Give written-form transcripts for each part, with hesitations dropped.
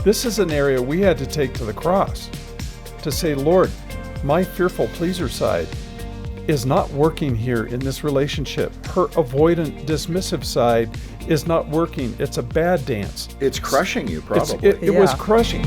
This is an area we had to take to the cross to say, Lord, my fearful pleaser side is not working here in this relationship. Her avoidant, dismissive side is not working. It's a bad dance. It's crushing you, probably. It was crushing.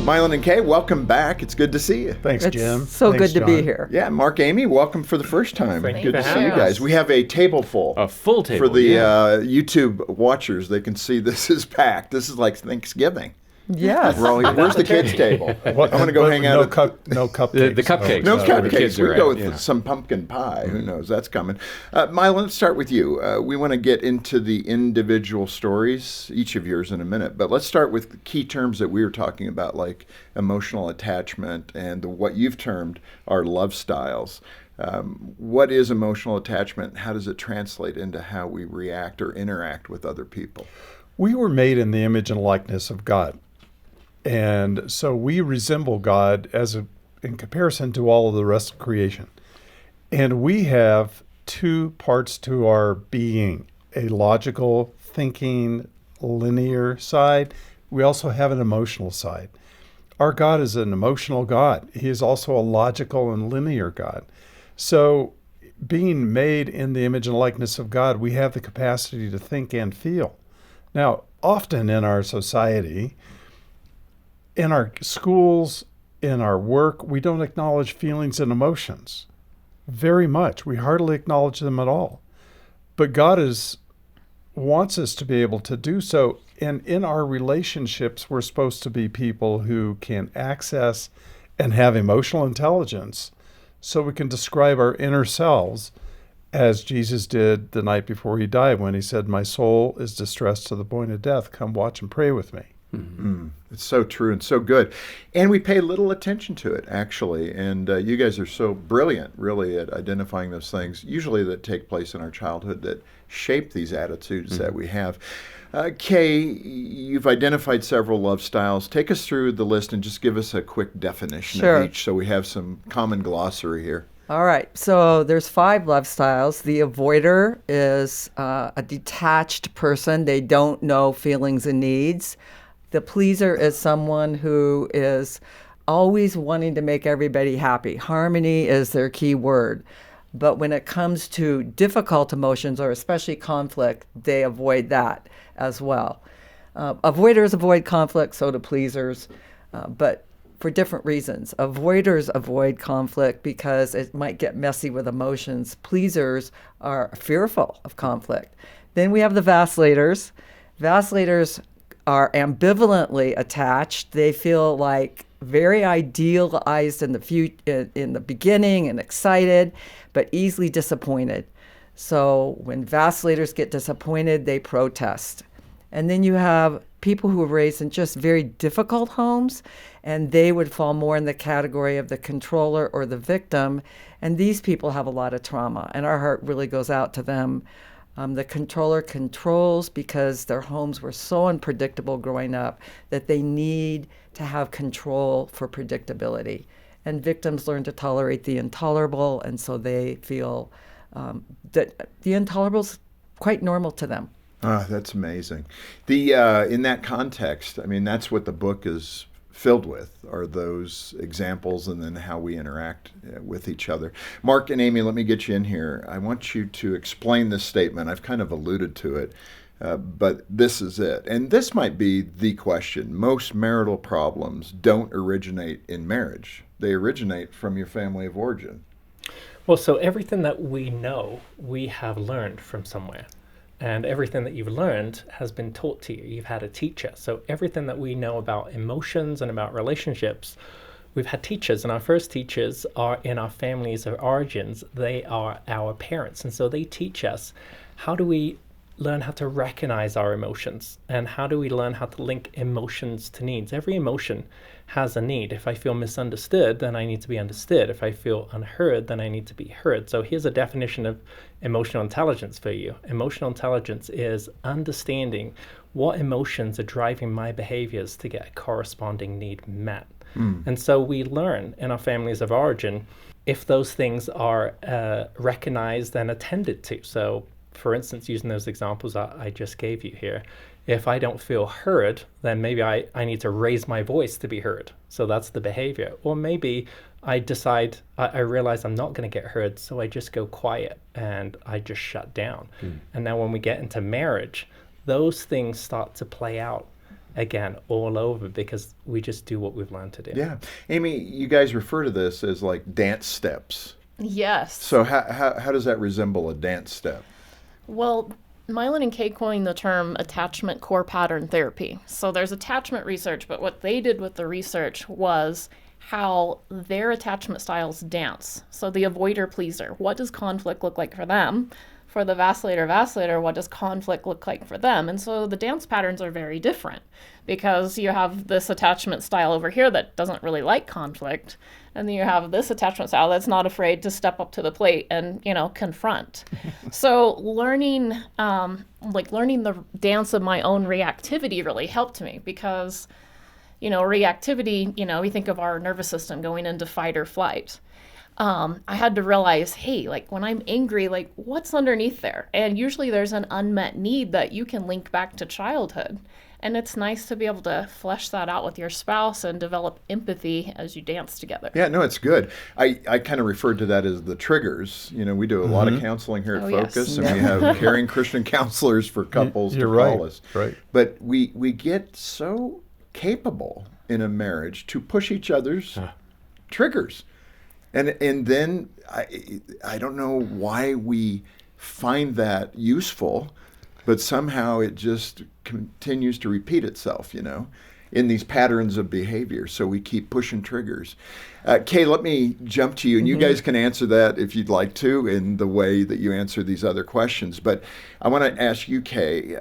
Milin and Kay, welcome back. It's good to see you. Thanks, Jim. So Thanks, good to John. be here. Yeah, Marc, Amy, welcome for the first time. Thank Good you to for see you having guys. us. We have a table full. A full table. For the YouTube watchers, they can see this is packed. This is like Thanksgiving. Yes. Where's the kids' table? I'm going to go hang out. No cupcakes. The cupcakes. No the cupcakes. kids We are go at, with some pumpkin pie. Who knows? That's coming. Milin, let's start with you. We want to get into the individual stories, each of yours in a minute. But let's start with the key terms that we were talking about, like emotional attachment and what you've termed our love styles. What is emotional attachment? How does it translate into how we react or interact with other people? We were made in the image and likeness of God. And so we resemble God in comparison to all of the rest of creation. And we have two parts to our being, a logical, thinking, linear side. We also have an emotional side. Our God is an emotional God. He is also a logical and linear God. So being made in the image and likeness of God, we have the capacity to think and feel. Now, often in our society, in our schools, in our work, we don't acknowledge feelings and emotions very much. We hardly acknowledge them at all. But God wants us to be able to do so. And in our relationships, we're supposed to be people who can access and have emotional intelligence so we can describe our inner selves as Jesus did the night before he died when he said, "My soul is distressed to the point of death. Come watch and pray with me." Mm-hmm. It's so true and so good. And we pay little attention to it, actually. And you guys are so brilliant, really, at identifying those things, usually that take place in our childhood that shape these attitudes that we have. Kay, you've identified several love styles. Take us through the list and just give us a quick definition of each so we have some common glossary here. All right. So there's 5 love styles. The avoider is a detached person. They don't know feelings and needs. The pleaser is someone who is always wanting to make everybody happy. Harmony is their key word. But when it comes to difficult emotions, or especially conflict, they avoid that as well. Avoiders avoid conflict, so do pleasers, but for different reasons. Avoiders avoid conflict because it might get messy with emotions. Pleasers are fearful of conflict. Then we have the vacillators. Vacillators are ambivalently attached. They feel like very idealized in the beginning and excited, but easily disappointed. So when vacillators get disappointed, they protest. And then you have people who were raised in just very difficult homes, and they would fall more in the category of the controller or the victim. And these people have a lot of trauma, and our heart really goes out to them. The controller controls because their homes were so unpredictable growing up that they need to have control for predictability. And victims learn to tolerate the intolerable, and so they feel that the intolerable is quite normal to them. Ah, that's amazing. In that context, I mean, that's what the book is filled with, are those examples and then how we interact with each other. Marc and Amy, let me get you in here. I want you to explain this statement. I've kind of alluded to it, but this is it. And this might be the question. Most marital problems don't originate in marriage. They originate from your family of origin. Well, so everything that we know, we have learned from somewhere. And everything that you've learned has been taught to you. You've had a teacher. So everything that we know about emotions and about relationships, we've had teachers. And our first teachers are in our families of origins. They are our parents. And so they teach us, how do we learn how to recognize our emotions? And how do we learn how to link emotions to needs? Every emotion has a need. If I feel misunderstood, then I need to be understood. If I feel unheard, then I need to be heard. So here's a definition of emotional intelligence for you. Emotional intelligence is understanding what emotions are driving my behaviors to get a corresponding need met. And so we learn in our families of origin if those things are recognized and attended to. So, for instance, using those examples I just gave you here, if I don't feel heard, then maybe I need to raise my voice to be heard. So that's the behavior. Or maybe I decide, I realize I'm not going to get heard, so I just go quiet and I just shut down. And now when we get into marriage, those things start to play out again all over because we just do what we've learned to do. Yeah. Amy, you guys refer to this as like dance steps. Yes. So how does that resemble a dance step? Well, Milan and Kay coined the term attachment core pattern therapy. So there's attachment research, but what they did with the research was how their attachment styles dance. So the avoider pleaser, what does conflict look like for them? For the vacillator, what does conflict look like for them? And so the dance patterns are very different because you have this attachment style over here that doesn't really like conflict. And then you have this attachment style that's not afraid to step up to the plate and, confront. So learning the dance of my own reactivity really helped me because, reactivity, we think of our nervous system going into fight or flight. I had to realize, hey, when I'm angry, what's underneath there? And usually there's an unmet need that you can link back to childhood. And it's nice to be able to flesh that out with your spouse and develop empathy as you dance together. Yeah, no, it's good. I kind of referred to that as the triggers. We do a lot of counseling here at Focus, and we have caring Christian counselors for couples to call us. Right. But we get so capable in a marriage to push each other's triggers. And then I don't know why we find that useful, but somehow it just continues to repeat itself, in these patterns of behavior. So we keep pushing triggers. Kay, let me jump to you, and you guys can answer that if you'd like to in the way that you answer these other questions. But I want to ask you, Kay,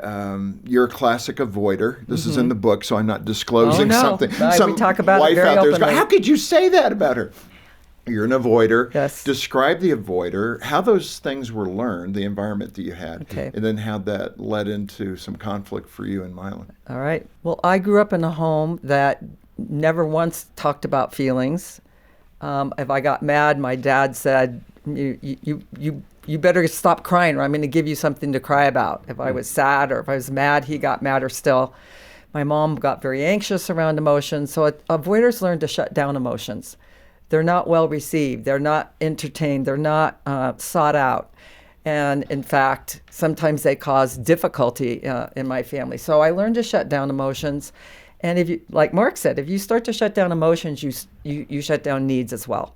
you're a classic avoider. This is in the book, so I'm not disclosing something. We talk about wife it very out there's openly. going, how could you say that about her? You're an avoider. Yes. Describe the avoider, how those things were learned, the environment that you had, Okay. and then how that led into some conflict for you and Milin. All right. Well, I grew up in a home that never once talked about feelings. If I got mad, my dad said, you better stop crying or I'm going to give you something to cry about. If I was sad or if I was mad, he got madder still. My mom got very anxious around emotions. So avoiders learn to shut down emotions. They're not well received. They're not entertained. They're not sought out. And in fact, sometimes they cause difficulty in my family. So I learned to shut down emotions. And if you, like Marc said, if you start to shut down emotions, you shut down needs as well,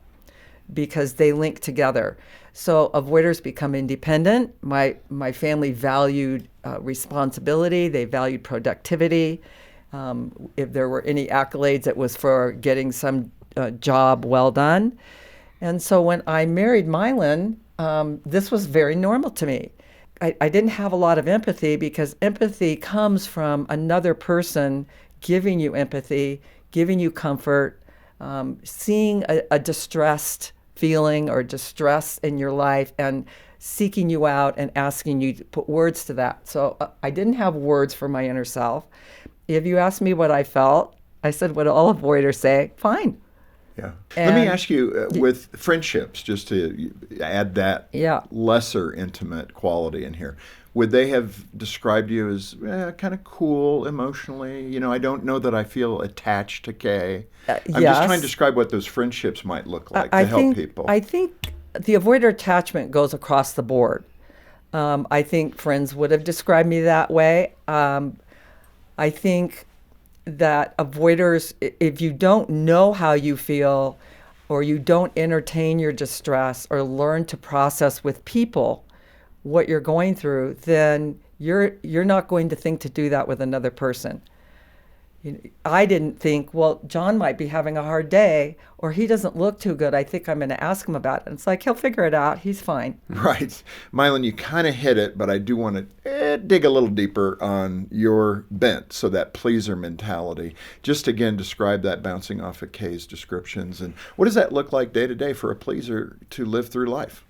because they link together. So avoiders become independent. My family valued responsibility. They valued productivity. If there were any accolades, it was for getting some job well done. And so when I married Milin, this was very normal to me. I didn't have a lot of empathy because empathy comes from another person giving you empathy, giving you comfort, seeing a distressed feeling or distress in your life and seeking you out and asking you to put words to that. So I didn't have words for my inner self. If you asked me what I felt, I said what all avoiders say, fine. Yeah. Let me ask you, with friendships, just to add that lesser intimate quality in here, would they have described you as kind of cool emotionally? I don't know that I feel attached to Kay. I'm just trying to describe what those friendships might look like to help people. I think the avoider attachment goes across the board. I think friends would have described me that way. I think that avoiders, if you don't know how you feel or you don't entertain your distress or learn to process with people what you're going through, then you're not going to think to do that with another person. I didn't think, well, John might be having a hard day or he doesn't look too good. I think I'm going to ask him about it. And it's like, he'll figure it out. He's fine. Right. Milin, you kind of hit it, but I do want to dig a little deeper on your bent, so that pleaser mentality. Just again, describe that, bouncing off of Kay's descriptions. And what does that look like day to day for a pleaser to live through life?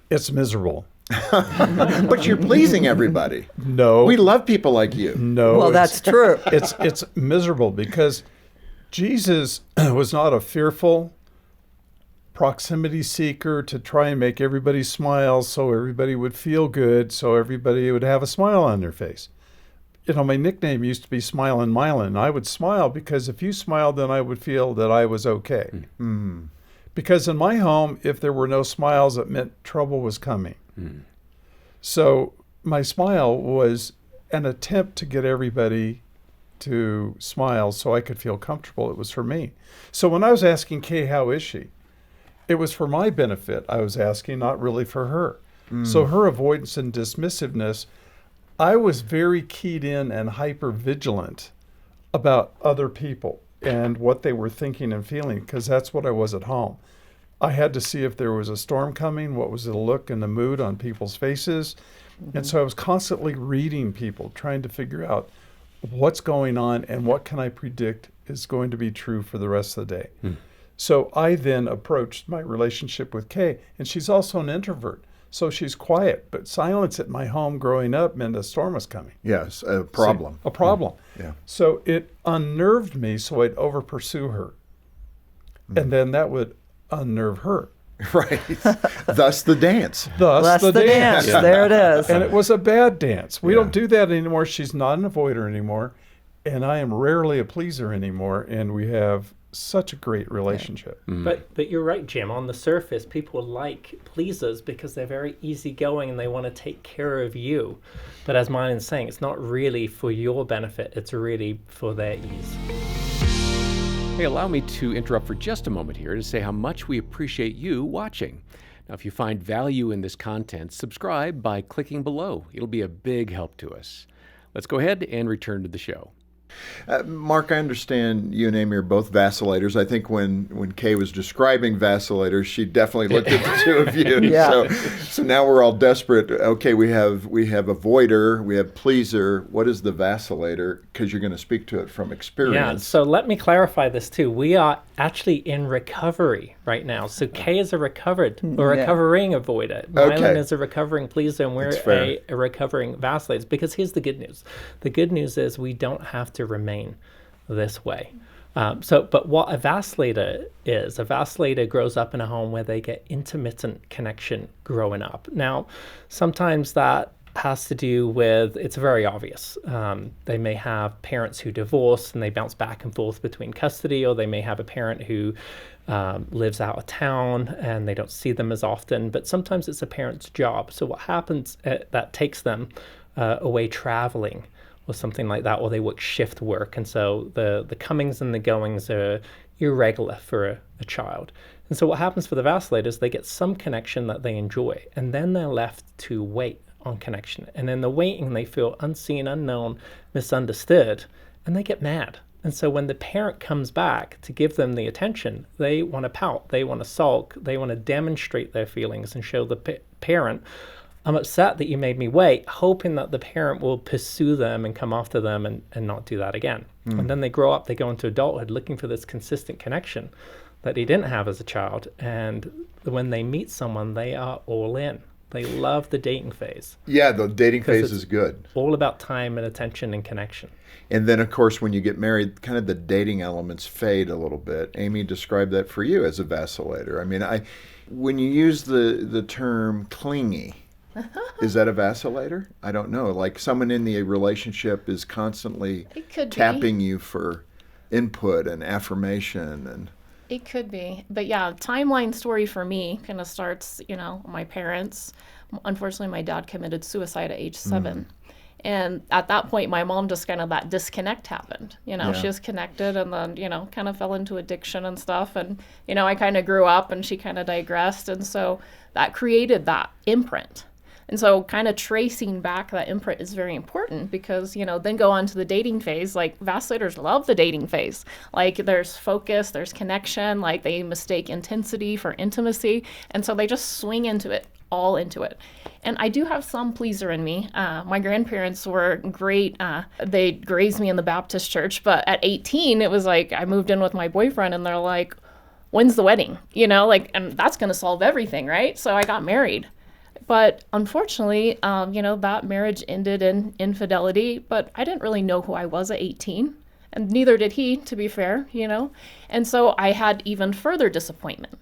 It's miserable. But you're pleasing everybody. No. We love people like you. No. Well, that's true. It's miserable because Jesus was not a fearful proximity seeker to try and make everybody smile so everybody would feel good, so everybody would have a smile on their face. My nickname used to be Smiling Milin. I would smile because if you smiled, then I would feel that I was okay. Mm. Because in my home, if there were no smiles, it meant trouble was coming. So my smile was an attempt to get everybody to smile so I could feel comfortable. It was for me. So when I was asking Kay, how is she? It was for my benefit I was asking, not really for her. So her avoidance and dismissiveness, I was very keyed in and hyper vigilant about other people and what they were thinking and feeling, because that's what I was at home. I had to see if there was a storm coming, what was the look and the mood on people's faces. And so I was constantly reading people, trying to figure out what's going on and what can I predict is going to be true for the rest of the day. So I then approached my relationship with Kay, and she's also an introvert. So she's quiet, but silence at my home growing up meant a storm was coming. Yes, a problem. A problem. Yeah. So it unnerved me, so I'd over pursue her. And then that would unnerve her. Right. Thus the dance. Thus the dance. There it is. And it was a bad dance. We don't do that anymore. She's not an avoider anymore. And I am rarely a pleaser anymore. And we have such a great relationship. But you're right, Jim. On the surface, people like pleasers because they're very easygoing and they want to take care of you. But as Milan's saying, it's not really for your benefit. It's really for their ease. Hey, allow me to interrupt for just a moment here to say how much we appreciate you watching. Now, if you find value in this content, subscribe by clicking below. It'll be a big help to us. Let's go ahead and return to the show. Marc, I understand you and Amy are both vacillators. I think when Kay was describing vacillators, she definitely looked at the two of you. Yeah. So now we're all desperate. Okay, we have avoider, we have pleaser. What is the vacillator? Because you're going to speak to it from experience. Yeah, so let me clarify this too. We are actually in recovery right now. So Kay is a recovering avoider. Milin is a recovering pleaser, and we're a recovering vacillator. Because here's the good news. The good news is we don't have to remain this way. But what a vacillator is, a vacillator grows up in a home where they get intermittent connection growing up. Now, sometimes that has to do with, it's very obvious. They may have parents who divorce and they bounce back and forth between custody, or they may have a parent who lives out of town and they don't see them as often, but sometimes it's a parent's job. So what happens, that takes them away traveling or something like that, or they work shift work. And so the comings and the goings are irregular for a child. And so what happens for the vacillators, they get some connection that they enjoy, and then they're left to wait on connection. And in the waiting, they feel unseen, unknown, misunderstood, and they get mad. And so when the parent comes back to give them the attention, they want to pout, they want to sulk, they want to demonstrate their feelings and show the parent, I'm upset that you made me wait, hoping that the parent will pursue them and come after them and not do that again. And then they grow up, they go into adulthood looking for this consistent connection that they didn't have as a child. And when they meet someone, they are all in. They love the dating phase. Yeah, the dating phase is good. All about time and attention and connection. And then, of course, when you get married, kind of the dating elements fade a little bit. Amy described that for you as a vacillator. I mean, when you use the term clingy, is that a vacillator? I don't know. Like someone in the relationship is constantly tapping you for input and affirmation and... It could be. But yeah, timeline story for me kind of starts, my parents. Unfortunately, my dad committed suicide at age 7. And at that point, my mom just kind of, that disconnect happened. She was connected and then, kind of fell into addiction and stuff. And, I kind of grew up and she kind of digressed. And so that created that imprint. And so kind of tracing back that imprint is very important because, then go on to the dating phase. Like vacillators love the dating phase. Like there's focus, there's connection, like they mistake intensity for intimacy. And so they just swing into it, all into it. And I do have some pleaser in me. My grandparents were great. They raised me in the Baptist church. But at 18, it was like I moved in with my boyfriend and they're like, when's the wedding? And that's going to solve everything, right? So I got married. But unfortunately, that marriage ended in infidelity, but I didn't really know who I was at 18. And neither did he, to be fair, And so I had even further disappointment.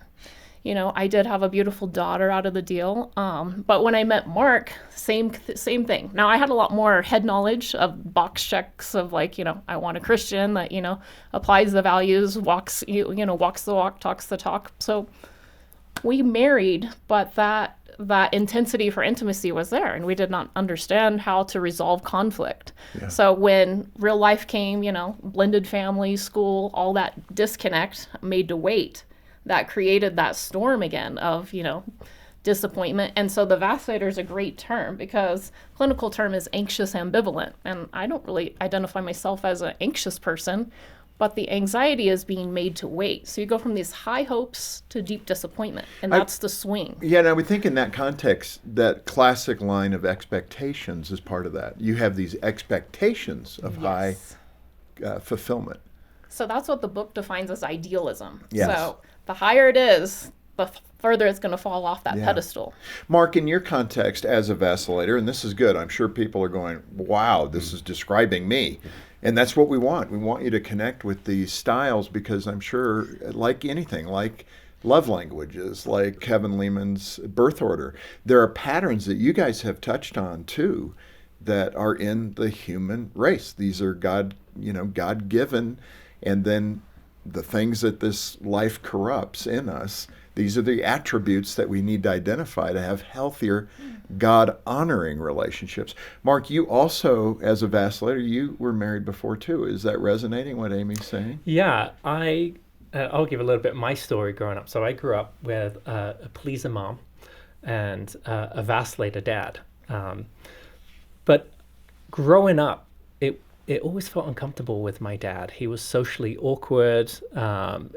I did have a beautiful daughter out of the deal. But when I met Marc, same thing. Now I had a lot more head knowledge of box checks of like, I want a Christian that, applies the values, walks the walk, talks the talk. So we married, but that intensity for intimacy was there, and we did not understand how to resolve conflict. Yeah. So when real life came, blended family, school, all that disconnect made to wait, that created that storm again of, disappointment. And so the vacillator is a great term because clinical term is anxious ambivalent. And I don't really identify myself as an anxious person, but the anxiety is being made to wait. So you go from these high hopes to deep disappointment, and that's the swing. Yeah, and I would think in that context, that classic line of expectations is part of that. You have these expectations of high fulfillment. So that's what the book defines as idealism. Yes. So the higher it is, the further it's going to fall off that pedestal. Marc, in your context as a vacillator, and this is good, I'm sure people are going, wow, this is describing me. And that's what we want. We want you to connect with these styles because I'm sure, like anything, like love languages, like Kevin Lehman's birth order, there are patterns that you guys have touched on too that are in the human race. These are God-given, and then the things that this life corrupts in us, these are the attributes that we need to identify to have healthier, God-honoring relationships. Marc, you also, as a vacillator, you were married before too. Is that resonating, what Amy's saying? Yeah, I'll give a little bit of my story growing up. So I grew up with a pleaser mom and a vacillator dad. But growing up, it always felt uncomfortable with my dad. He was socially awkward.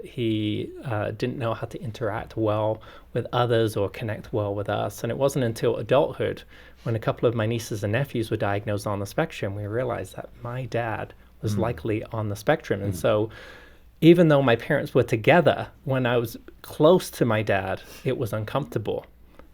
He didn't know how to interact well with others or connect well with us. And it wasn't until adulthood, when a couple of my nieces and nephews were diagnosed on the spectrum, we realized that my dad was likely on the spectrum. And so even though my parents were together, when I was close to my dad, it was uncomfortable.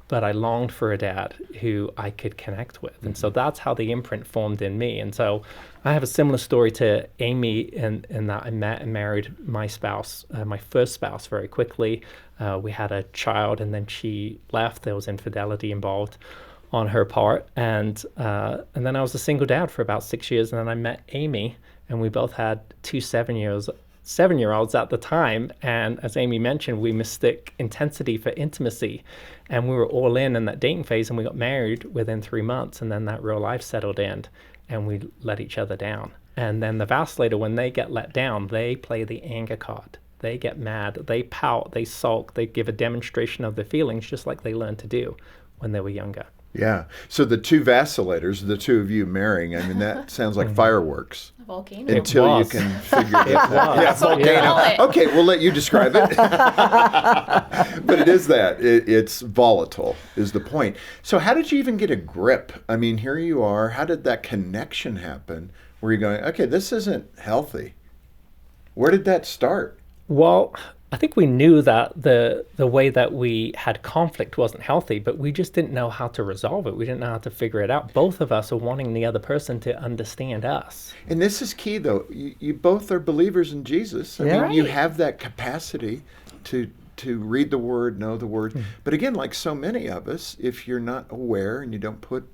But I longed for a dad who I could connect with. And so that's how the imprint formed in me. And so I have a similar story to Amy in that I met and married my spouse, my first spouse, very quickly. We had a child, and then she left. There was infidelity involved on her part. And then I was a single dad for about 6 years. And then I met Amy, and we both had two 7-year-olds at the time, and as Amy mentioned, we mistook intensity for intimacy, and we were all in that dating phase, and we got married within 3 months, and then that real life settled in, and we let each other down. And then the vacillator, when they get let down, they play the anger card. They get mad, they pout, they sulk, they give a demonstration of their feelings, just like they learned to do when they were younger. Yeah. So the two vacillators, the two of you marrying, I mean, that sounds like fireworks. A volcano. Until you can figure it out. Yeah, volcano. Yeah. Okay, we'll let you describe it. But it is that. It's volatile is the point. So how did you even get a grip? I mean, here you are. How did that connection happen where you're going, okay, this isn't healthy? Where did that start? Well, I think we knew that the way that we had conflict wasn't healthy, but we just didn't know how to resolve it. We didn't know how to figure it out. Both of us are wanting the other person to understand us. And this is key, though. You both are believers in Jesus. I mean, you have that capacity to read the Word, know the Word. But again, like so many of us, if you're not aware and you don't put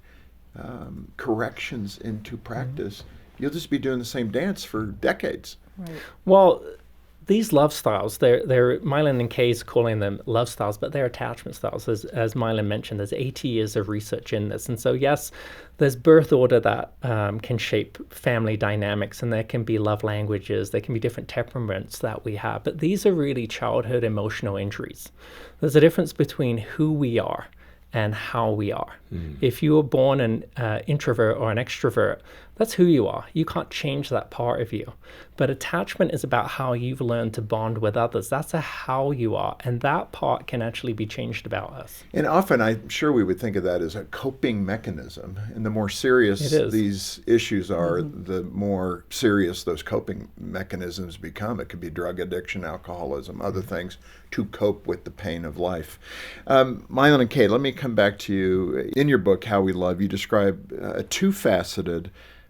corrections into practice, you'll just be doing the same dance for decades. Right. Well, these love styles, they're Milan and Kay's calling them love styles, but they're attachment styles. As Milan mentioned, there's 80 years of research in this. And so, yes, there's birth order that can shape family dynamics, and there can be love languages, there can be different temperaments that we have. But these are really childhood emotional injuries. There's a difference between who we are and how we are. If you were born an introvert or an extrovert, that's who you are. You can't change that part of you. But attachment is about how you've learned to bond with others. That's how you are. And that part can actually be changed about us. And often, I'm sure we would think of that as a coping mechanism. And the more serious these issues are, the more serious those coping mechanisms become. It could be drug addiction, alcoholism, other things to cope with the pain of life. Milin and Kay, let me come back to you. In your book, How We Love, you describe a two-faceted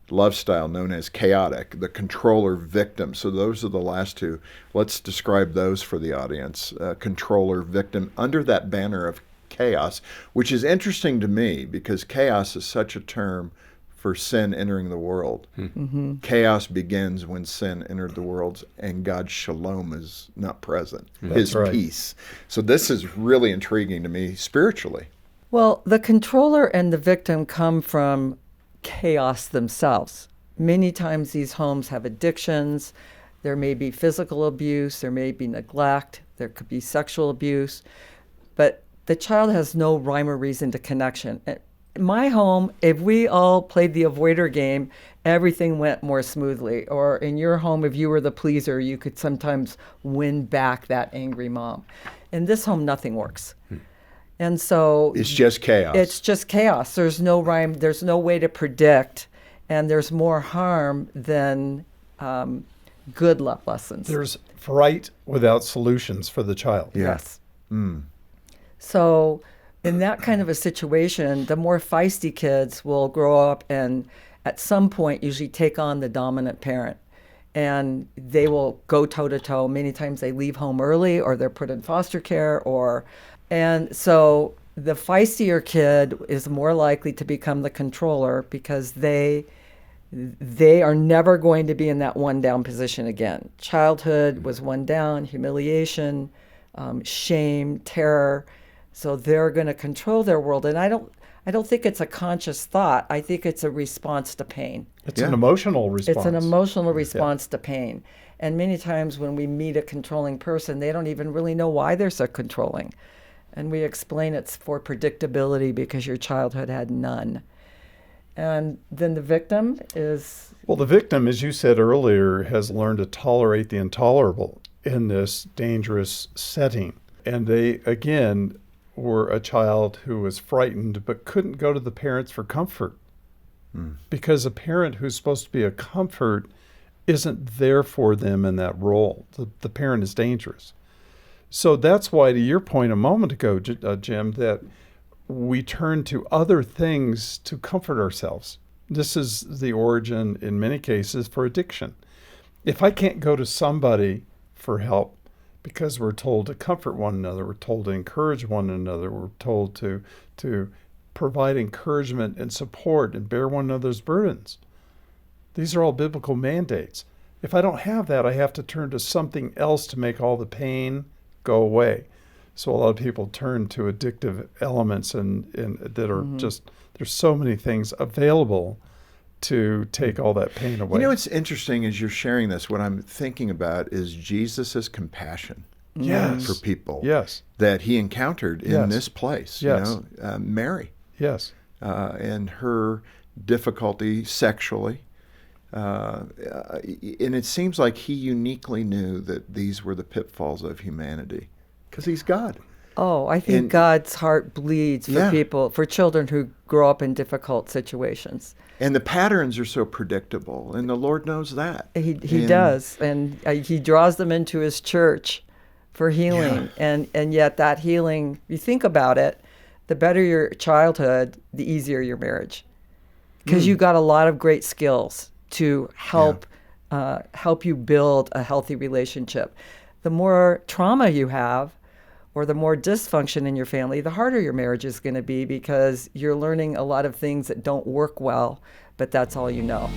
love style known as chaotic, the controller victim. So those are the last two. Let's describe those for the audience. Controller victim under that banner of chaos, which is interesting to me because chaos is such a term for sin entering the world. Mm-hmm. Chaos begins when sin entered the world and God's shalom is not present, That's his right. peace. So this is really intriguing to me spiritually. Well, the controller and the victim come from chaos themselves. Many times these homes have addictions. There may be physical abuse. There may be neglect. There could be sexual abuse. But the child has no rhyme or reason to connection. In my home, if we all played the avoider game, everything went more smoothly. Or in your home, if you were the pleaser, you could sometimes win back that angry mom. In this home, nothing works. And so It's just chaos. it's just chaos. There's no rhyme. There's no way to predict. And there's more harm than good love lessons. There's fright without solutions for the child. Yeah. Yes. So in that kind of a situation, the more feisty kids will grow up and at some point usually take on the dominant parent. And they will go toe to toe. Many times they leave home early or they're put in foster care and so the feistier kid is more likely to become the controller because they are never going to be in that one down position again. Childhood was one down, humiliation, shame, terror. So they're going to control their world. And I don't think it's a conscious thought. I think it's a response to pain. It's an emotional response. It's an emotional response to pain. And many times when we meet a controlling person, they don't even really know why they're so controlling. And we explain it's for predictability because your childhood had none. And then the victim is... Well, the victim, as you said earlier, has learned to tolerate the intolerable in this dangerous setting. And they, again, were a child who was frightened but couldn't go to the parents for comfort. Because a parent who's supposed to be a comfort isn't there for them in that role. The parent is dangerous. So that's why, to your point a moment ago, Jim, that we turn to other things to comfort ourselves. This is the origin, in many cases, for addiction. If I can't go to somebody for help because we're told to comfort one another, we're told to encourage one another, we're told to provide encouragement and support and bear one another's burdens. These are all biblical mandates. If I don't have that, I have to turn to something else to make all the pain go away. So a lot of people turn to addictive elements and that are just, there's so many things available to take all that pain away. You know, what's interesting as you're sharing this, what I'm thinking about is Jesus's compassion Yes. for people Yes. that he encountered in Yes. this place. Yes. You know, Mary Yes. and her difficulty sexually. And it seems like he uniquely knew that these were the pitfalls of humanity because he's God. Oh, I think And- God's heart bleeds for Yeah. people, for children who grow up in difficult situations. And the patterns are so predictable, and the Lord knows that. He And- does, and he draws them into his church for healing. And yet that healing, you think about it, the better your childhood, the easier your marriage. Because you got a lot of great skills to help you build a healthy relationship. The more trauma you have, or the more dysfunction in your family, the harder your marriage is going to be because you're learning a lot of things that don't work well, but that's all you know.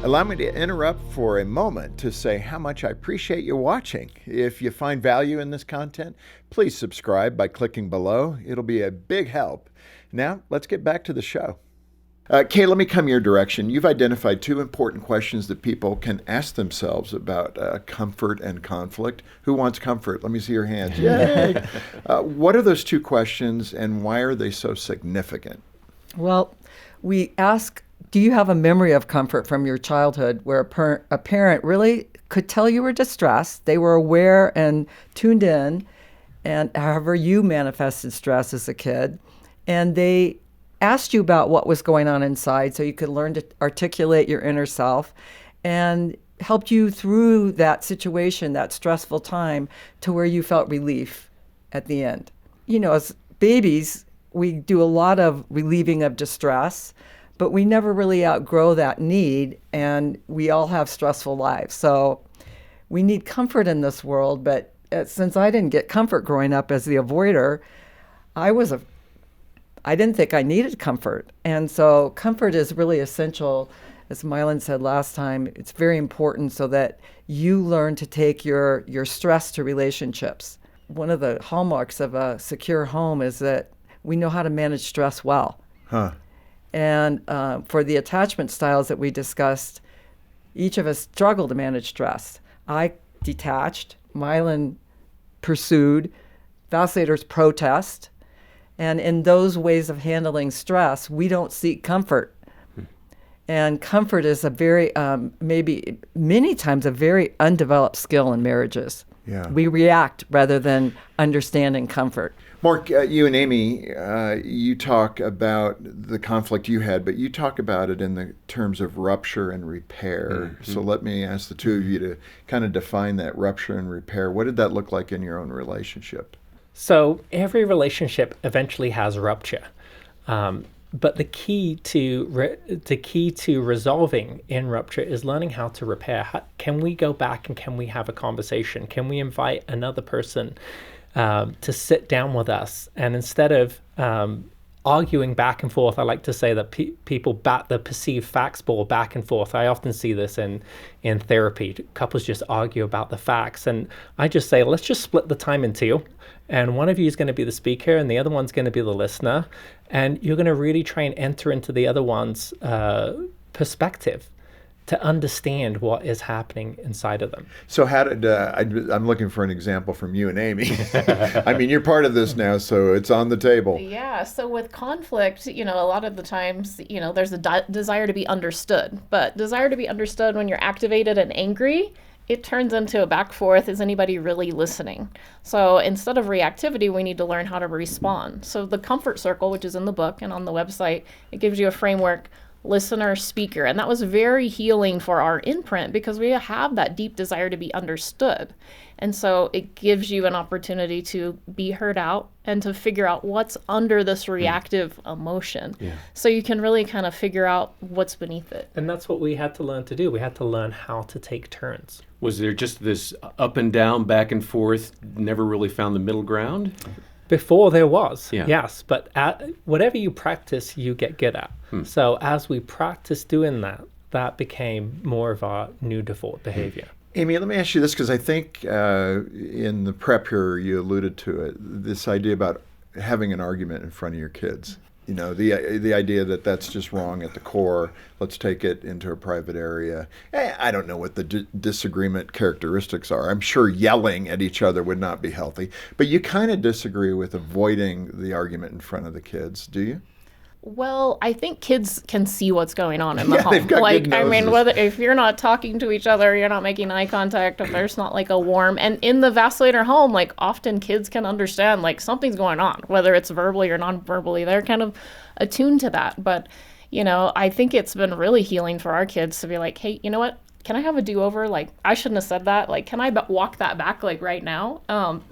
Allow me to interrupt for a moment to say how much I appreciate you watching. If you find value in this content, please subscribe by clicking below. It'll be a big help. Now, let's get back to the show. Kay, let me come your direction. You've identified two important questions that people can ask themselves about comfort and conflict. Who wants comfort? Let me see your hands. Yay! What are those two questions, and why are they so significant? Well, we ask, do you have a memory of comfort from your childhood where a parent really could tell you were distressed, they were aware and tuned in, and however you manifested stress as a kid, and they asked you about what was going on inside so you could learn to articulate your inner self and helped you through that situation, that stressful time, to where you felt relief at the end. You know, as babies, we do a lot of relieving of distress, but we never really outgrow that need, and we all have stressful lives. So we need comfort in this world, but since I didn't get comfort growing up as the avoider, I didn't think I needed comfort. And so comfort is really essential. As Milin said last time, it's very important so that you learn to take your stress to relationships. One of the hallmarks of a secure home is that we know how to manage stress well. Huh. And for the attachment styles that we discussed, each of us struggle to manage stress. I detached, Milin pursued, vacillators protest. And in those ways of handling stress, we don't seek comfort. And comfort is a very, maybe many times, a very undeveloped skill in marriages. Yeah. We react rather than understanding comfort. Marc, you and Amy, you talk about the conflict you had, but you talk about it in the terms of rupture and repair. So let me ask the two of you to kind of define that rupture and repair. What did that look like in your own relationship? So every relationship eventually has rupture. But the key to resolving in rupture is learning how to repair. Can we go back and can we have a conversation? Can we invite another person to sit down with us? And instead of arguing back and forth, I like to say that people bat the perceived facts ball back and forth. I often see this in therapy. Couples just argue about the facts. And I just say, let's just split the time in two. And one of you is going to be the speaker and the other one's going to be the listener. And you're going to really try and enter into the other one's perspective to understand what is happening inside of them. So how did, I'm looking for an example from you and Amy. I mean, you're part of this now, so it's on the table. Yeah, so with conflict, a lot of the times, there's a desire to be understood. But desire to be understood when you're activated and angry, it turns into a back forth. Is anybody really listening? So instead of reactivity, we need to learn how to respond. So the comfort circle, which is in the book and on the website, it gives you a framework, listener, speaker. And that was very healing for our imprint because we have that deep desire to be understood. And so it gives you an opportunity to be heard out and to figure out what's under this reactive emotion. Yeah. So you can really kind of figure out what's beneath it. And that's what we had to learn to do. We had to learn how to take turns. Was there just this up and down, back and forth, never really found the middle ground? Before there was, yeah. Yes. But whatever you practice, you get good at. So as we practice doing that became more of our new default behavior. Amy, let me ask you this, because I think in the prep here you alluded to it, this idea about having an argument in front of your kids. The idea that that's just wrong at the core. Let's take it into a private area. I don't know what the disagreement characteristics are. I'm sure yelling at each other would not be healthy. But you kind of disagree with avoiding the argument in front of the kids, do you? Well, I think kids can see what's going on in the home. They've got good noses. If you're not talking to each other, you're not making eye contact, if there's not a warm, and in the vacillator home, often kids can understand something's going on, whether it's verbally or non-verbally. They're kind of attuned to that. But, I think it's been really healing for our kids to be like, hey, you know what? Can I have a do-over? I shouldn't have said that. Can I walk that back right now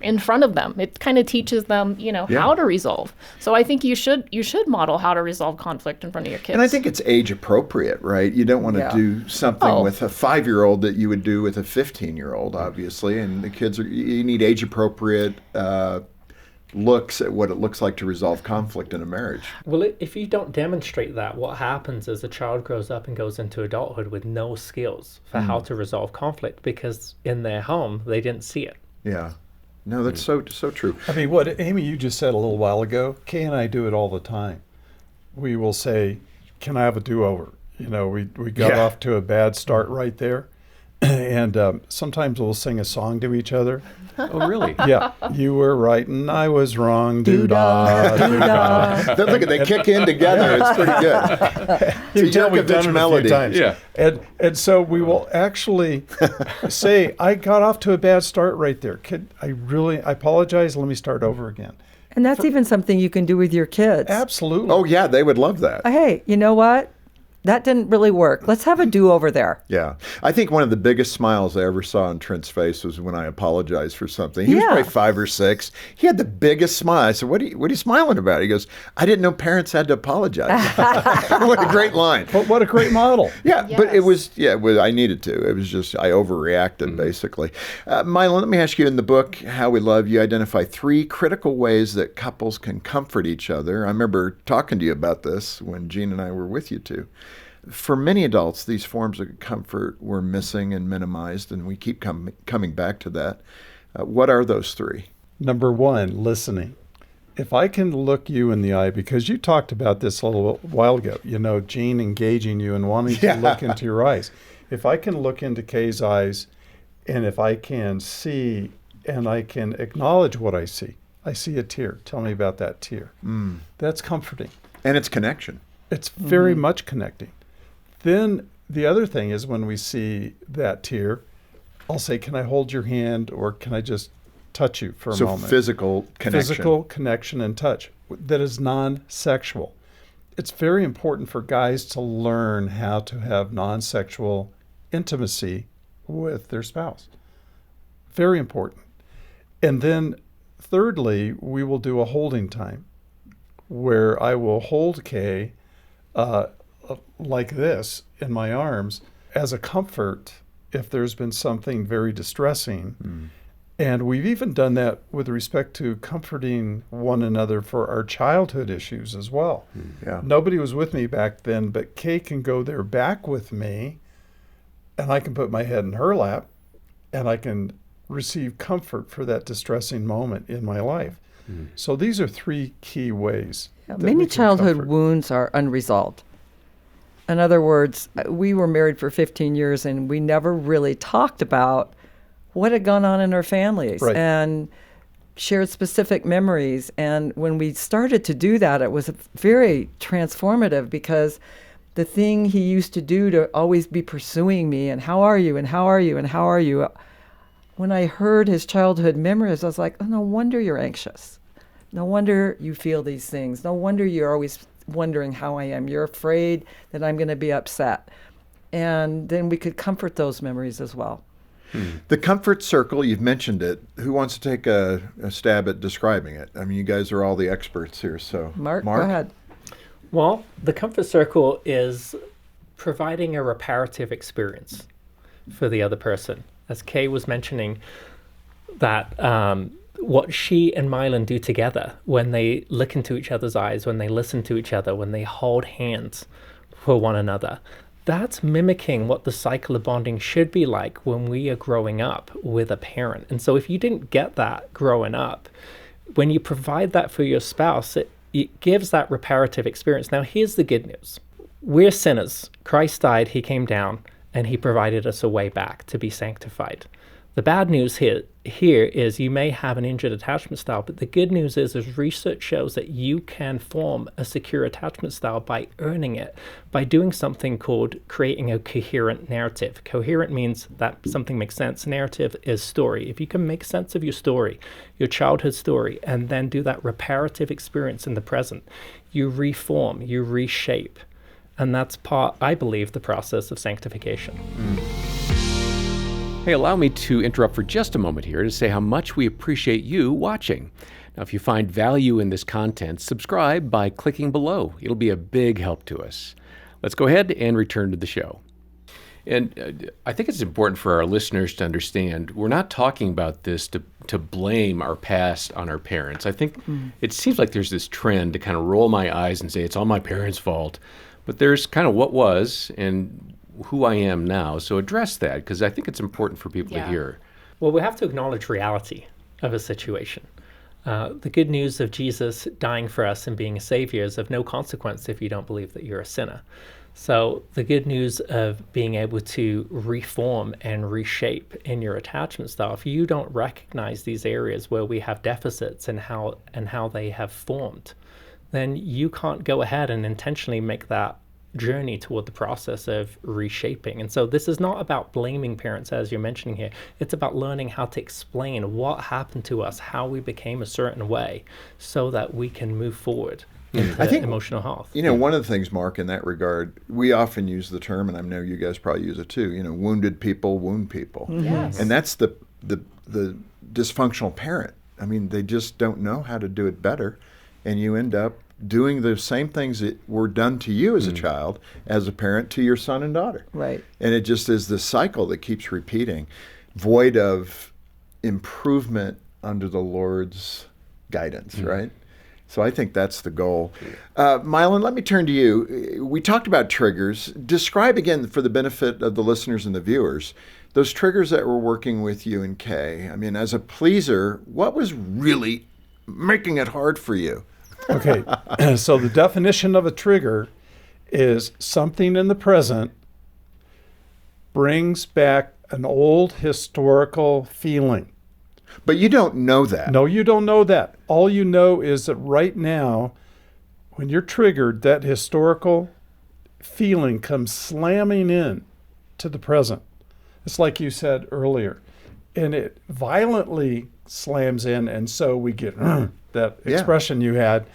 in front of them? It kind of teaches them, how to resolve. So I think you should model how to resolve conflict in front of your kids. And I think it's age appropriate, right? You don't want to do something with a 5-year-old that you would do with a 15-year-old, obviously. And the kids you need age appropriate looks at what it looks like to resolve conflict in a marriage. Well, if you don't demonstrate that, what happens is a child grows up and goes into adulthood with no skills for how to resolve conflict because in their home, they didn't see it. Yeah. No, that's so true. I mean, what Amy, you just said a little while ago, Kay and I do it all the time. We will say, can I have a do-over? We got off to a bad start right there. And sometimes we'll sing a song to each other. Oh, really? Yeah. You were right and I was wrong. Doo-dah, doo-dah. Look, they kick in together. It's pretty good. It's a Yerkovich melody. Yeah. And so we will actually say, I got off to a bad start right there. I apologize. Let me start over again. And that's even something you can do with your kids. Absolutely. Oh, yeah. They would love that. Hey, you know what? that didn't really work. Let's have a do-over there. Yeah. I think one of the biggest smiles I ever saw on Trent's face was when I apologized for something. He was Yeah. probably 5 or 6. He had the biggest smile. I said, what are you smiling about? He goes, I didn't know parents had to apologize. What a great line. But what a great model. Yeah, but it Yes. was, I needed to. It was just, I overreacted, basically. Milin, let me ask you, in the book, How We Love, you identify 3 critical ways that couples can comfort each other. I remember talking to you about this when Jean and I were with you two. For many adults, these forms of comfort were missing and minimized, and we keep coming back to that. What are those 3? Number 1, listening. If I can look you in the eye, because you talked about this a little while ago, Jean engaging you and wanting to look into your eyes. If I can look into Kay's eyes, and if I can see and I can acknowledge what I see a tear. Tell me about that tear. That's comforting. And it's connection. It's very much connecting. Then the other thing is, when we see that tear, I'll say, can I hold your hand, or can I just touch you for a moment? So physical connection. Physical connection and touch that is non-sexual. It's very important for guys to learn how to have non-sexual intimacy with their spouse. Very important. And then thirdly, we will do a holding time where I will hold Kay like this in my arms as a comfort if there's been something very distressing. And we've even done that with respect to comforting one another for our childhood issues as well. Yeah. Nobody was with me back then, but Kay can go there back with me, and I can put my head in her lap, and I can receive comfort for that distressing moment in my life. So these are 3 key ways. that we Many can childhood comfort. wounds are unresolved. In other words, we were married for 15 years and we never really talked about what had gone on in our families Right. and shared specific memories. And when we started to do that, it was very transformative, because the thing he used to do to always be pursuing me and how are you and how are you and how are you, when I heard his childhood memories, I was like, oh, no wonder you're anxious. No wonder you feel these things. No wonder you're always wondering how I am. You're afraid that I'm going to be upset. And then we could comfort those memories as well. The comfort circle, you've mentioned it. Who wants to take a stab at describing it? I mean, you guys are all the experts here, so. Mark, go ahead. Well, the comfort circle is providing a reparative experience for the other person. As Kay was mentioning, that what she and Milin do together when they look into each other's eyes, when they listen to each other, when they hold hands for one another, that's mimicking what the cycle of bonding should be like when we are growing up with a parent. And so if you didn't get that growing up, when you provide that for your spouse, it gives that reparative experience. Now, here's the good news. We're sinners. Christ died, he came down, and he provided us a way back to be sanctified. The bad news here is you may have an injured attachment style, but the good news is research shows that you can form a secure attachment style by earning it, by doing something called creating a coherent narrative. Coherent means that something makes sense. Narrative is story. If you can make sense of your story, your childhood story, and then do that reparative experience in the present, you reform, you reshape. And that's part, I believe, the process of sanctification. Hey, allow me to interrupt for just a moment here to say how much we appreciate you watching. Now, if you find value in this content, subscribe by clicking below. It'll be a big help to us. Let's go ahead and return to the show. And I think it's important for our listeners to understand we're not talking about this to blame our past on our parents. I think it seems like there's this trend to kind of roll my eyes and say it's all my parents' fault. But there's kind of what was and who I am now. So address that, because I think it's important for people to hear. Well, we have to acknowledge reality of a situation. The good news of Jesus dying for us and being a savior is of no consequence if you don't believe that you're a sinner. So the good news of being able to reform and reshape in your attachment style, if you don't recognize these areas where we have deficits and how they have formed, then you can't go ahead and intentionally make that journey toward the process of reshaping. And so this is not about blaming parents, as you're mentioning here. It's about learning how to explain what happened to us, how we became a certain way, so that we can move forward into I think emotional health. One of the things, Mark, in that regard, we often use the term, and I know you guys probably use it too. Wounded people wound people, Yes. and that's the dysfunctional parent. I mean, they just don't know how to do it better, and you end up doing the same things that were done to you as a child, as a parent, to your son and daughter. Right. And it just is this cycle that keeps repeating, void of improvement under the Lord's guidance, right? So I think that's the goal. Milin, let me turn to you. We talked about triggers. Describe again, for the benefit of the listeners and the viewers, those triggers that were working with you and Kay. I mean, as a pleaser, what was really making it hard for you? Okay, so the definition of a trigger is something in the present brings back an old historical feeling. But you don't know that. No, you don't know that. All you know is that right now, when you're triggered, that historical feeling comes slamming in to the present. It's like you said earlier. And it violently slams in, and so we get that expression you had.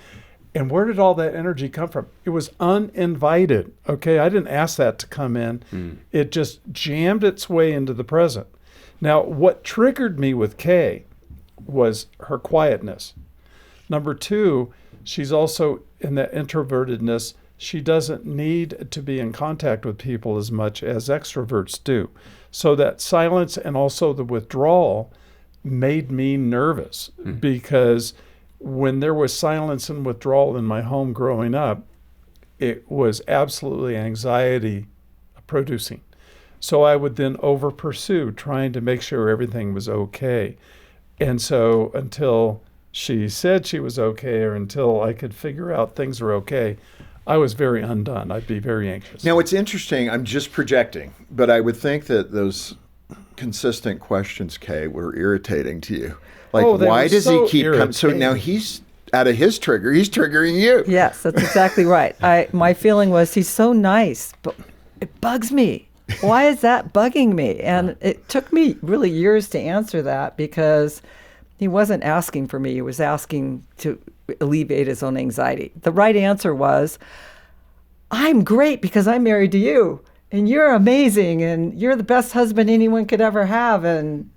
And where did all that energy come from? It was uninvited, okay? I didn't ask that to come in. It just jammed its way into the present. Now, what triggered me with Kay was her quietness. Number two, she's also in that introvertedness. She doesn't need to be in contact with people as much as extroverts do. So that silence and also the withdrawal made me nervous because when there was silence and withdrawal in my home growing up, it was absolutely anxiety producing. So I would then over pursue, trying to make sure everything was okay. And so until she said she was okay, or until I could figure out things were okay, I was very undone. I'd be very anxious. Now, it's interesting. I'm just projecting, but I would think that those consistent questions, Kay, were irritating to you. Like, why does he keep coming? So now he's out of his trigger. He's triggering you. Yes, that's exactly right. My feeling was he's so nice, but it bugs me. Why is that bugging me? And it took me really years to answer that because he wasn't asking for me. He was asking to alleviate his own anxiety. The right answer was, I'm great because I'm married to you, and you're amazing, and you're the best husband anyone could ever have, and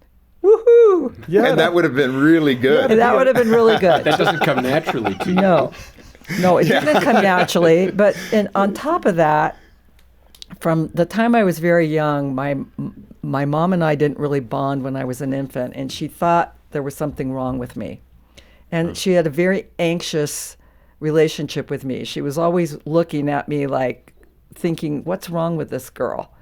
woohoo! Yeah, and that would have been really good. That would have been really good. That doesn't come naturally to you. No, it didn't come naturally. But on top of that, from the time I was very young, my mom and I didn't really bond when I was an infant, and she thought there was something wrong with me. And she had a very anxious relationship with me. She was always looking at me like thinking, what's wrong with this girl?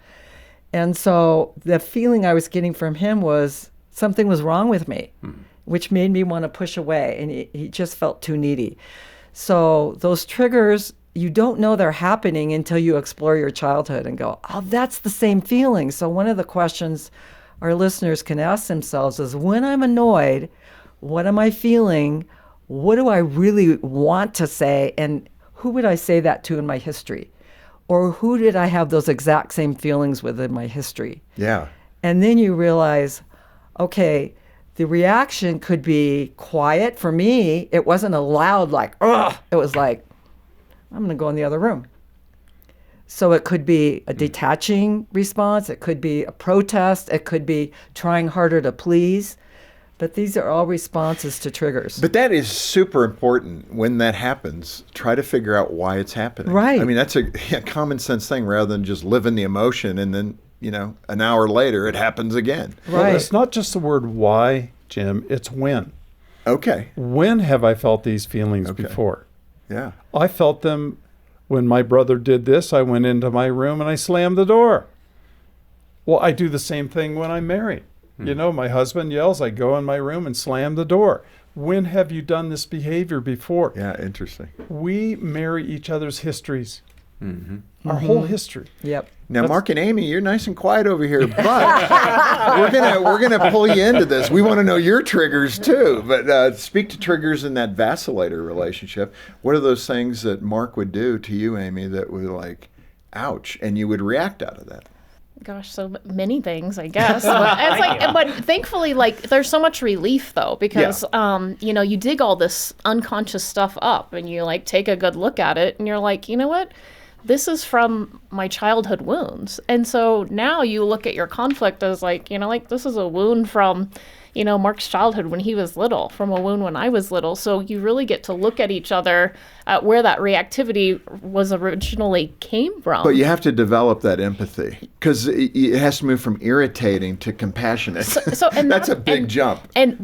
And so the feeling I was getting from him was something was wrong with me, which made me want to push away. And he just felt too needy. So those triggers, you don't know they're happening until you explore your childhood and go, oh, that's the same feeling. So one of the questions our listeners can ask themselves is, when I'm annoyed, what am I feeling? What do I really want to say? And who would I say that to in my history? Or who did I have those exact same feelings with in my history? Yeah. And then you realize, okay, the reaction could be quiet. For me, it wasn't a loud like, ugh. It was like, I'm going to go in the other room. So it could be a detaching response. It could be a protest. It could be trying harder to please. But these are all responses to triggers. But that is super important when that happens. Try to figure out why it's happening. Right. I mean, that's a common sense thing rather than just live in the emotion and then, an hour later it happens again. Right. Well, it's not just the word why, Jim, it's when. Okay. When have I felt these feelings before? Yeah. I felt them when my brother did this. I went into my room and I slammed the door. Well, I do the same thing when I'm married. My husband yells, I go in my room and slam the door. When have you done this behavior before? Yeah, interesting. We marry each other's histories. Our whole history. Yep. Now, Marc and Amy, you're nice and quiet over here, but we're gonna pull you into this. We want to know your triggers too. But speak to triggers in that vacillator relationship. What are those things that Marc would do to you, Amy, that were like, ouch, and you would react out of that? Gosh, so many things, I guess. But it's like, but thankfully, like, there's so much relief though, because you know, you dig all this unconscious stuff up, and you like take a good look at it, and you're like, you know what? This is from my childhood wounds, and so now you look at your conflict as like, you know, like this is a wound from, you know, Mark's childhood when he was little, from a wound when I was little. So you really get to look at each other at where that reactivity was originally came from. But you have to develop that empathy, because it has to move from irritating to compassionate. So and that's a big jump. And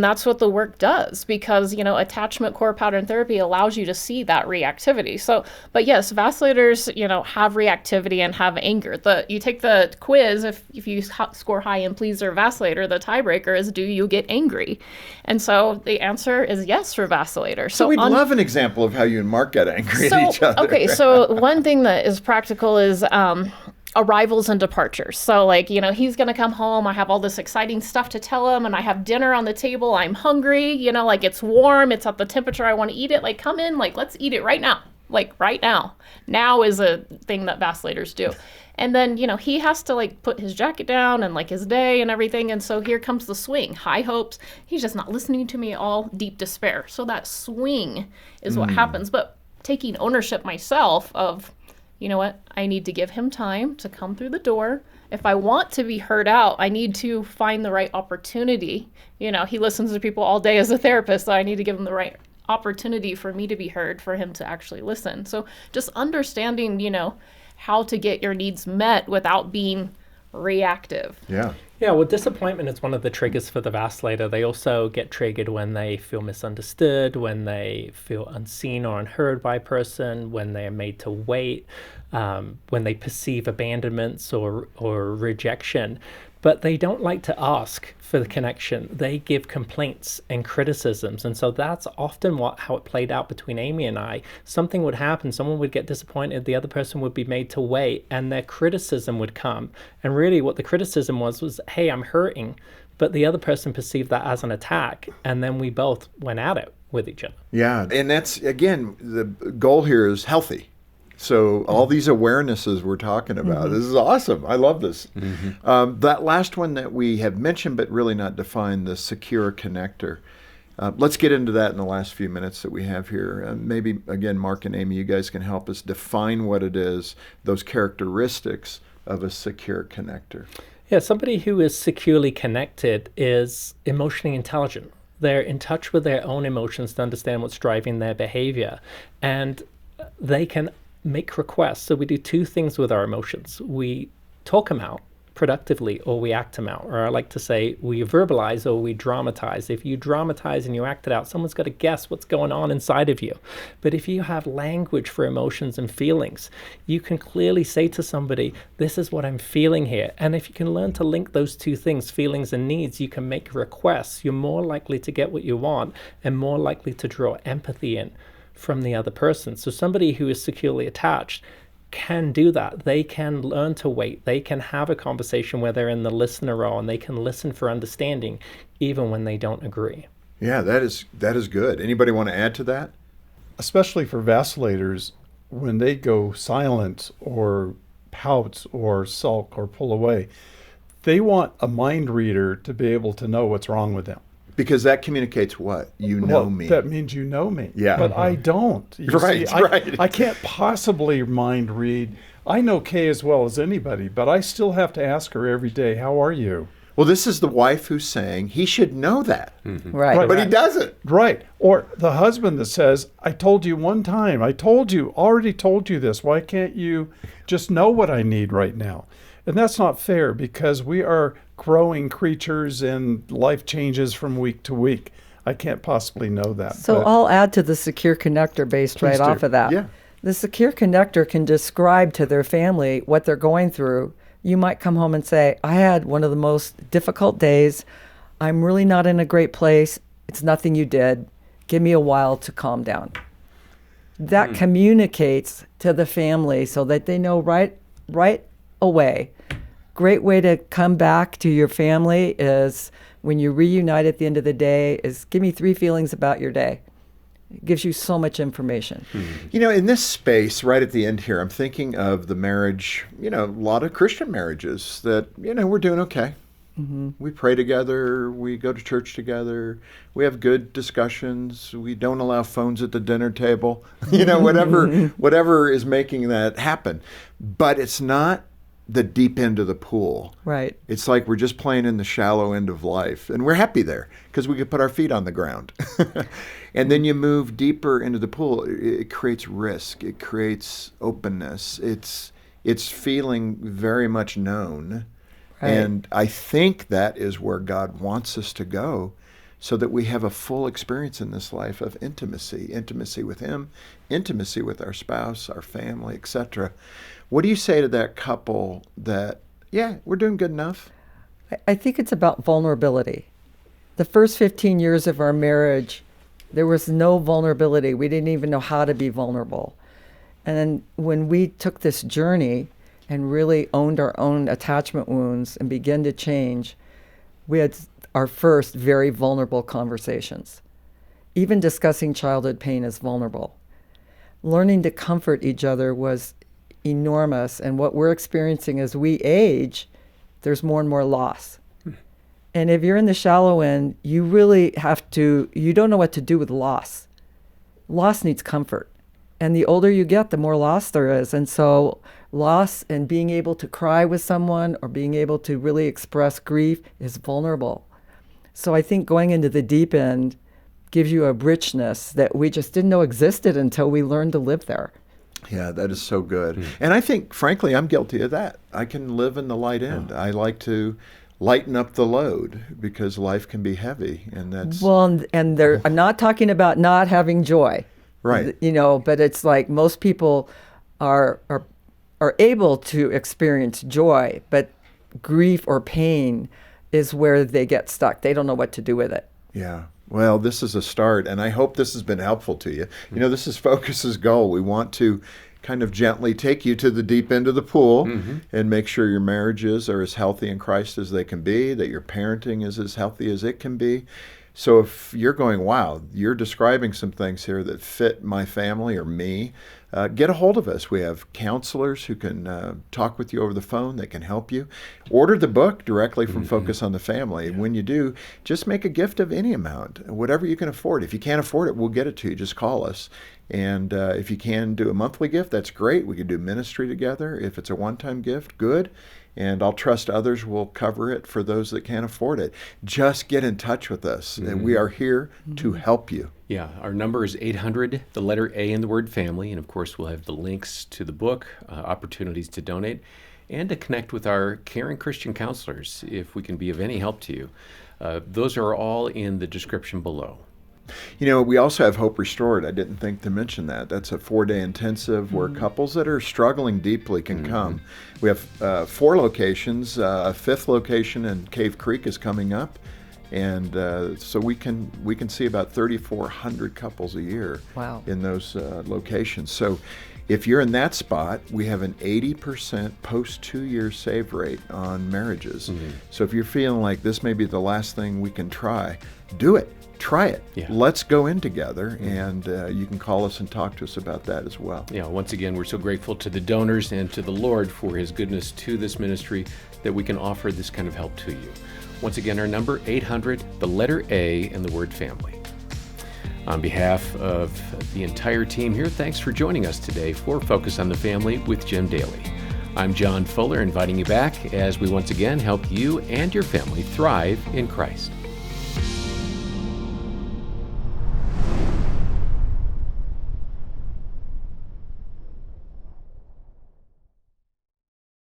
that's what the work does, because, you know, attachment core pattern therapy allows you to see that reactivity. So, but yes, vaciillators, you know, have reactivity and have anger. You take the quiz, if you score high in pleaser or vacillator, the tiebreaker is, do you get angry? And so the answer is yes for vacillator. So we'd love an example of how you and Mark get angry at each other. Okay, so one thing that is practical is arrivals and departures. So like, you know, he's going to come home. I have all this exciting stuff to tell him, and I have dinner on the table. I'm hungry, you know, like it's warm. It's at the temperature I want to eat it. Like, come in, like, let's eat it right now. Like right now. Now is a thing that vaciillators do. And then, you know, he has to like put his jacket down and like his day and everything. And so here comes the swing, high hopes. He's just not listening to me, all deep despair. So that swing is what happens. But taking ownership myself of, you know what, I need to give him time to come through the door. If I want to be heard out, I need to find the right opportunity. You know, he listens to people all day as a therapist, so I need to give him the right opportunity for me to be heard, for him to actually listen. So just understanding, you know, how to get your needs met without being reactive. Yeah. Yeah, well, disappointment is one of the triggers for the vacillator. They also get triggered when they feel misunderstood, when they feel unseen or unheard by a person, when they are made to wait, when they perceive abandonments or rejection. But they don't like to ask for the connection. They give complaints and criticisms. And so that's often how it played out between Amy and I. Something would happen, someone would get disappointed, the other person would be made to wait, and their criticism would come. And really what the criticism was, hey, I'm hurting. But the other person perceived that as an attack. And then we both went at it with each other. Yeah. And that's, again, the goal here is healthy. So all these awarenesses we're talking about, this is awesome. I love this. That last one that we have mentioned but really not defined, the secure connector. Let's get into that in the last few minutes that we have here. Maybe, again, Mark and Amy, you guys can help us define what it is, those characteristics of a secure connector. Yeah, somebody who is securely connected is emotionally intelligent. They're in touch with their own emotions to understand what's driving their behavior. And they can make requests. So we do two things with our emotions. We talk them out productively, or we act them out. Or I like to say we verbalize or we dramatize. If you dramatize and you act it out, someone's got to guess what's going on inside of you. But if you have language for emotions and feelings, you can clearly say to somebody, this is what I'm feeling here. And if you can learn to link those two things, feelings and needs, you can make requests. You're more likely to get what you want and more likely to draw empathy in from the other person. So somebody who is securely attached can do that. They can learn to wait. They can have a conversation where they're in the listener role, and they can listen for understanding even when they don't agree. Yeah, that is good. Anybody want to add to that? Especially for vaciillators, when they go silent or pout or sulk or pull away, they want a mind reader to be able to know what's wrong with them. Because that communicates what? You know me. That means you know me. Yeah. But I don't. Right. I can't possibly mind read. I know Kay as well as anybody, but I still have to ask her every day, how are you? Well, this is the wife who's saying he should know that. Right. But he doesn't. Right. Or the husband that says, I told you one time, already told you this. Why can't you just know what I need right now? And that's not fair, because we are growing creatures and life changes from week to week. I can't possibly know that. So I'll add to the secure connector based right off of that. Yeah. The secure connector can describe to their family what they're going through. You might come home and say, I had one of the most difficult days. I'm really not in a great place. It's nothing you did. Give me a while to calm down. That communicates to the family so that they know right away. Great way to come back to your family is when you reunite at the end of the day is give me 3 feelings about your day. It gives you so much information. You know, in this space, right at the end here, I'm thinking of the marriage, you know, a lot of Christian marriages that, you know, we're doing okay. We pray together, we go to church together, we have good discussions, we don't allow phones at the dinner table, you know, whatever is making that happen. But it's not the deep end of the pool. Right. It's like we're just playing in the shallow end of life, and we're happy there because we can put our feet on the ground. And then you move deeper into the pool, it creates risk, it creates openness, it's feeling very much known. Right. And I think that is where God wants us to go, so that we have a full experience in this life of intimacy with Him, intimacy with our spouse, our family, etc. What do you say to that couple that, yeah, we're doing good enough? I think it's about vulnerability. The first 15 years of our marriage, there was no vulnerability. We didn't even know how to be vulnerable. And then when we took this journey and really owned our own attachment wounds and began to change, we had our first very vulnerable conversations. Even discussing childhood pain is vulnerable. Learning to comfort each other was enormous. And what we're experiencing as we age, there's more and more loss. And if you're in the shallow end, you really you don't know what to do with loss. Loss needs comfort. And the older you get, the more loss there is. And so loss and being able to cry with someone or being able to really express grief is vulnerable. So I think going into the deep end gives you a richness that we just didn't know existed until we learned to live there. Yeah, that is so good. And I think, frankly, I'm guilty of that. I can live in the light end. I like to lighten up the load because life can be heavy. And that's... Well, and I'm not talking about not having joy. Right. You know, but it's like most people are able to experience joy, but grief or pain is where they get stuck. They don't know what to do with it. Yeah. Well, this is a start, and I hope this has been helpful to you. You know, this is Focus's goal. We want to kind of gently take you to the deep end of the pool and make sure your marriages are as healthy in Christ as they can be, that your parenting is as healthy as it can be. So if you're going, wow, you're describing some things here that fit my family or me, get a hold of us. We have counselors who can talk with you over the phone. They can help you. Order the book directly from Focus on the Family. And when you do, just make a gift of any amount, whatever you can afford. If you can't afford it, we'll get it to you. Just call us. And if you can do a monthly gift, that's great. We can do ministry together. If it's a one-time gift, good. And I'll trust others will cover it for those that can't afford it. Just get in touch with us. And we are here to help you. Yeah, our number is 800, the letter A in the word family. And of course, we'll have the links to the book, opportunities to donate, and to connect with our caring Christian counselors if we can be of any help to you. Those are all in the description below. You know, we also have Hope Restored. I didn't think to mention that. That's a 4-day intensive where couples that are struggling deeply can come. We have 4 locations. A 5th location in Cave Creek is coming up. And so we can see about 3,400 couples a year in those locations. So if you're in that spot, we have an 80% post 2-year save rate on marriages. So if you're feeling like this may be the last thing we can try, do it. Try it. Yeah. Let's go in together, and you can call us and talk to us about that as well. Yeah, once again, we're so grateful to the donors and to the Lord for His goodness to this ministry that we can offer this kind of help to you. Once again, our number, 800, the letter A, and the word family. On behalf of the entire team here, thanks for joining us today for Focus on the Family with Jim Daly. I'm John Fuller, inviting you back as we once again help you and your family thrive in Christ.